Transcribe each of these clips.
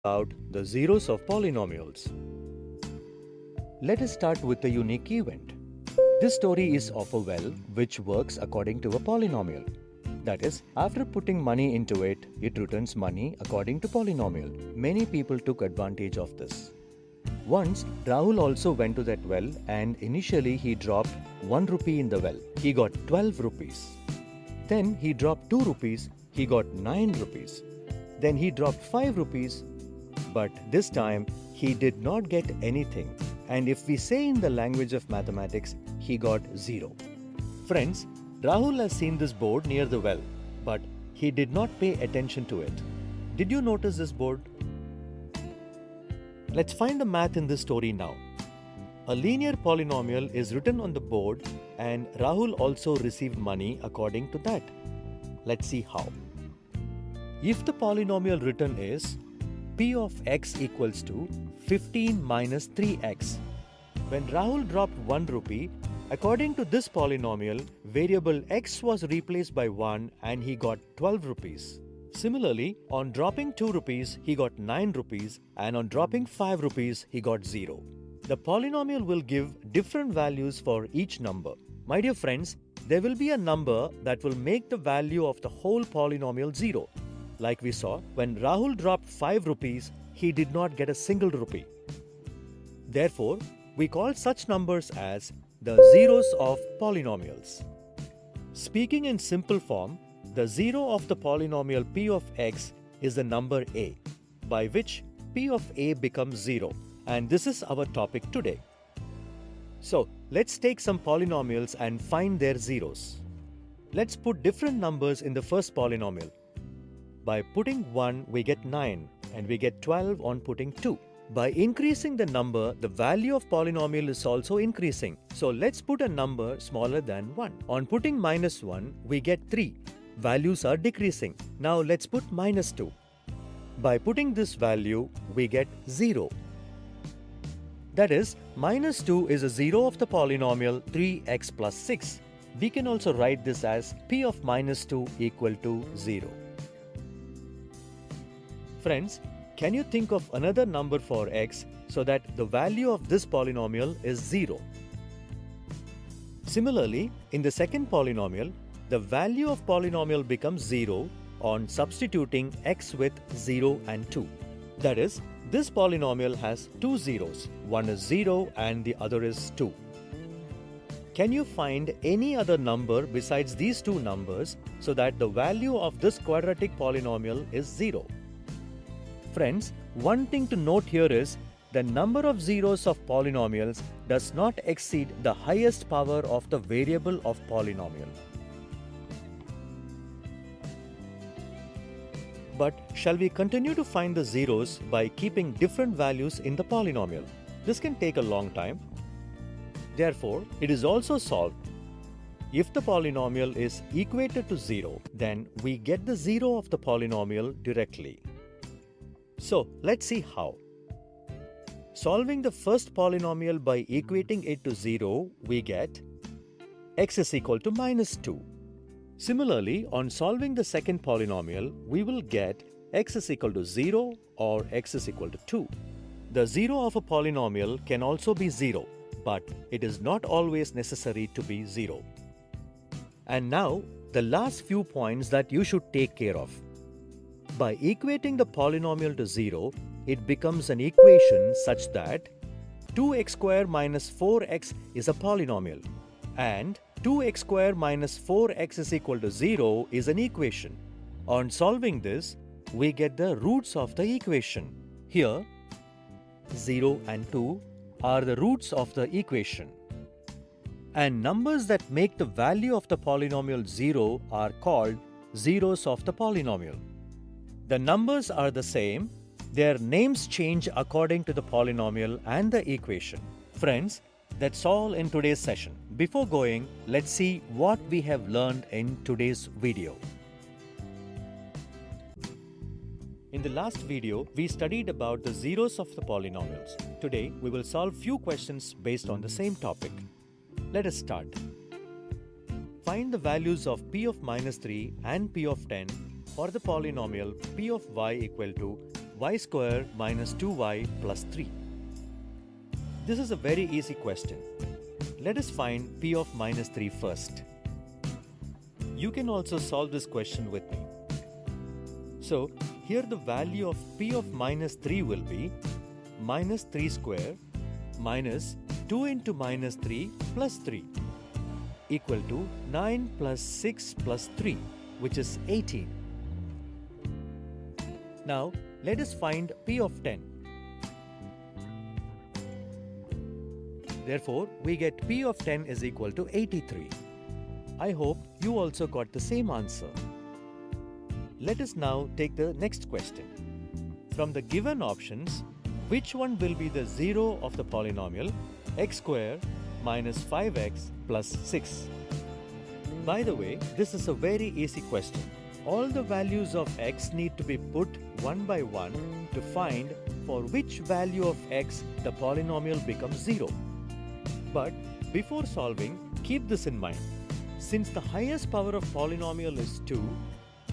about the zeros of polynomials. Let us start with a unique event. This story is of a well which works according to a polynomial. That is, after putting money into it, it returns money according to polynomial. Many people took advantage of this. Once, Rahul also went to that well and initially he dropped 1 rupee in the well. He got 12 rupees. Then he dropped 2 rupees. He got 9 rupees. Then he dropped 5 rupees. But this time, he did not get anything. And if we say in the language of mathematics, he got 0. Friends, Rahul has seen this board near the well, but he did not pay attention to it. Did you notice this board? Let's find the math in this story now. A linear polynomial is written on the board and Rahul also received money according to that. Let's see how. If the polynomial written is p of x equals to 15 minus 3x, when Rahul dropped 1 rupee, according to this polynomial, variable x was replaced by 1 and he got 12 rupees. Similarly, on dropping 2 rupees, he got 9 rupees and on dropping 5 rupees, he got 0. The polynomial will give different values for each number. My dear friends, there will be a number that will make the value of the whole polynomial 0. Like we saw, when Rahul dropped 5 rupees, he did not get a single rupee. Therefore, we call such numbers as the zeros of polynomials. Speaking in simple form, the zero of the polynomial p of x is the number a, by which p of a becomes 0. And this is our topic today. So, let's take some polynomials and find their zeros. Let's put different numbers in the first polynomial. By putting 1, we get 9 and we get 12 on putting 2. By increasing the number, the value of polynomial is also increasing. So let's put a number smaller than 1. On putting minus 1, we get 3. Values are decreasing. Now let's put minus 2. By putting this value, we get 0. That is, minus 2 is a 0 of the polynomial 3x plus 6. We can also write this as p of minus 2 equal to 0. Friends, can you think of another number for x so that the value of this polynomial is 0? Similarly, in the second polynomial, the value of polynomial becomes 0 on substituting x with 0 and 2. That is, this polynomial has two zeros. One is 0 and the other is 2. Can you find any other number besides these two numbers so that the value of this quadratic polynomial is 0? Friends, one thing to note here is the number of zeros of polynomials does not exceed the highest power of the variable of polynomial. But shall we continue to find the zeros by keeping different values in the polynomial? This can take a long time. Therefore, it is also solved. If the polynomial is equated to 0, then we get the 0 of the polynomial directly. So, let's see how. Solving the first polynomial by equating it to 0, we get x is equal to minus 2. Similarly, on solving the second polynomial, we will get x is equal to 0 or x is equal to 2. The 0 of a polynomial can also be 0, but it is not always necessary to be 0. And now, the last few points that you should take care of. By equating the polynomial to 0, it becomes an equation such that 2x squared minus 4x is a polynomial and 2x squared minus 4x is equal to 0 is an equation. On solving this, we get the roots of the equation. Here, 0 and 2 are the roots of the equation. And numbers that make the value of the polynomial 0 are called zeros of the polynomial. The numbers are the same, their names change according to the polynomial and the equation. Friends, that's all in today's session. Before going, let's see what we have learned in today's video. In the last video, we studied about the zeros of the polynomials. Today, we will solve few questions based on the same topic. Let us start. Find the values of p of minus 3 and p of 10 for the polynomial p of y equal to y square minus 2y plus 3. This is a very easy question. Let us find p of minus 3 first. You can also solve this question with me. So, here the value of p of minus 3 will be minus 3 square minus 2 into minus 3 plus 3 equal to 9 plus 6 plus 3, which is 18. Now, let us find p of 10. Therefore, we get p of 10 is equal to 83. I hope you also got the same answer. Let us now take the next question. From the given options, which one will be the zero of the polynomial x square minus 5x plus 6? By the way, this is a very easy question. All the values of x need to be put one by one to find for which value of x the polynomial becomes 0. But before solving, keep this in mind. Since the highest power of polynomial is 2,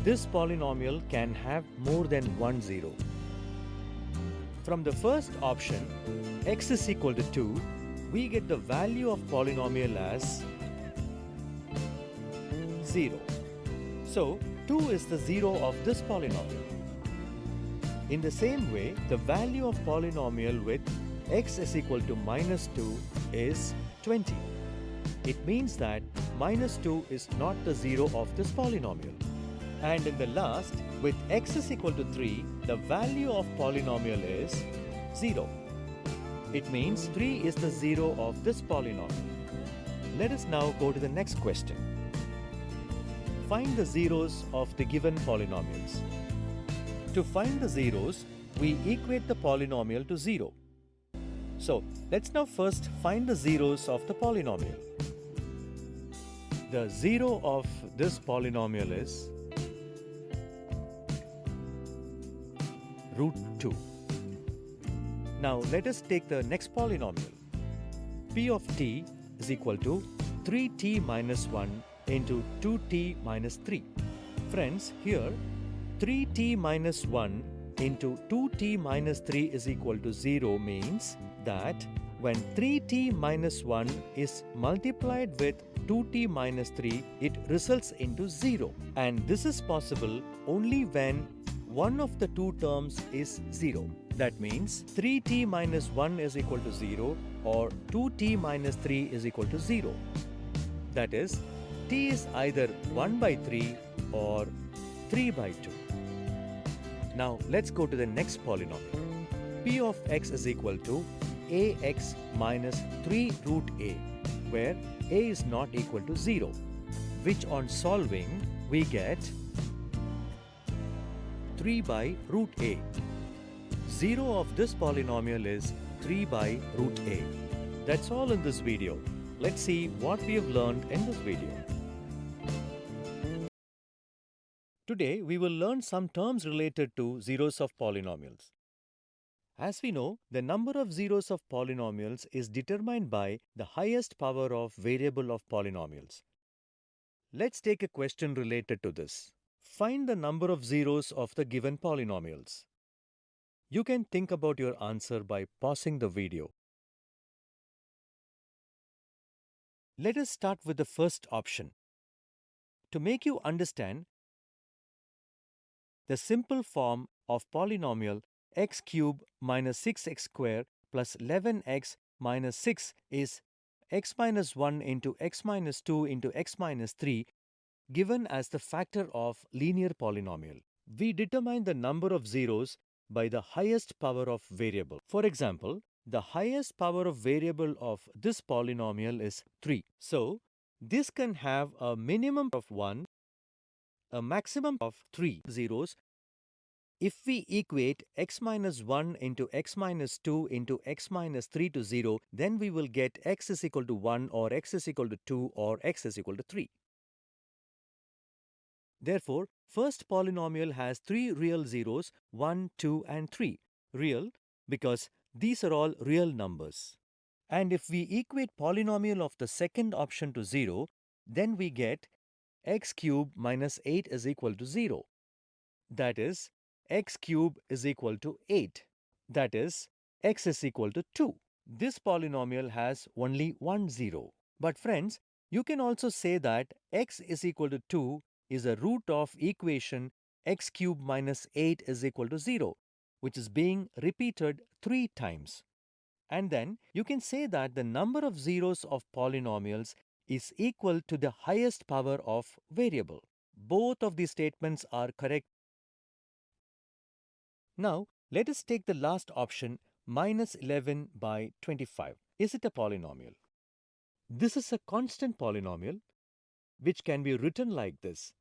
this polynomial can have more than one zero. From the first option, x is equal to 2, we get the value of polynomial as 0. So, 2 is the zero of this polynomial. In the same way, the value of polynomial with x is equal to minus 2 is 20. It means that minus 2 is not the zero of this polynomial. And in the last, with x is equal to 3, the value of polynomial is 0. It means 3 is the zero of this polynomial. Let us now go to the next question. Find the zeros of the given polynomials. To find the zeros, we equate the polynomial to 0. So, let's now first find the zeros of the polynomial. The zero of this polynomial is root 2. Now, let us take the next polynomial. P of t is equal to 3t minus 1 into 2t minus 3. Friends, here 3t minus 1 into 2t minus 3 is equal to 0 means that when 3t minus 1 is multiplied with 2t minus 3, it results into 0. And this is possible only when one of the two terms is 0. That means 3t minus 1 is equal to 0 or 2t minus 3 is equal to 0. That is, t is either 1 by 3 or 3 by 2. Now let's go to the next polynomial. P of x is equal to ax minus 3 root a, where a is not equal to 0, which on solving we get 3 by root a. 0 of this polynomial is 3 by root a. That's all in this video. Let's see what we have learned in this video. Today, we will learn some terms related to zeros of polynomials. As we know, the number of zeros of polynomials is determined by the highest power of variable of polynomials. Let's take a question related to this. Find the number of zeros of the given polynomials. You can think about your answer by pausing the video. Let us start with the first option. To make you understand, the simple form of polynomial x cube minus 6x square plus 11x minus 6 is x minus 1 into x minus 2 into x minus 3 given as the factor of linear polynomial. We determine the number of zeros by the highest power of variable. For example, the highest power of variable of this polynomial is 3. So, this can have a minimum of 1, a maximum of 3 zeros. If we equate x minus 1 into x minus 2 into x minus 3 to 0, then we will get x is equal to 1 or x is equal to 2 or x is equal to 3. Therefore, first polynomial has 3 real zeros, 1, 2 and 3. Real because these are all real numbers. And if we equate polynomial of the second option to 0, then we get x cube minus 8 is equal to 0. That is, x cube is equal to 8. That is, x is equal to 2. This polynomial has only one zero. But friends, you can also say that x is equal to 2 is a root of equation x cube minus 8 is equal to 0, which is being repeated 3 times. And then you can say that the number of zeros of polynomials is equal to the highest power of variable. Both of these statements are correct. Now, let us take the last option, minus 11 by 25. Is it a polynomial? This is a constant polynomial which can be written like this,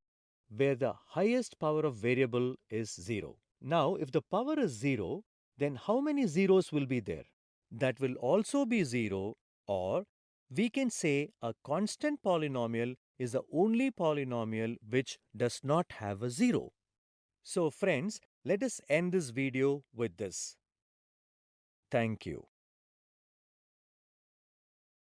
where the highest power of variable is 0. Now, if the power is 0, then how many zeros will be there? That will also be 0, or we can say a constant polynomial is the only polynomial which does not have a 0. So friends, let us end this video with this. Thank you.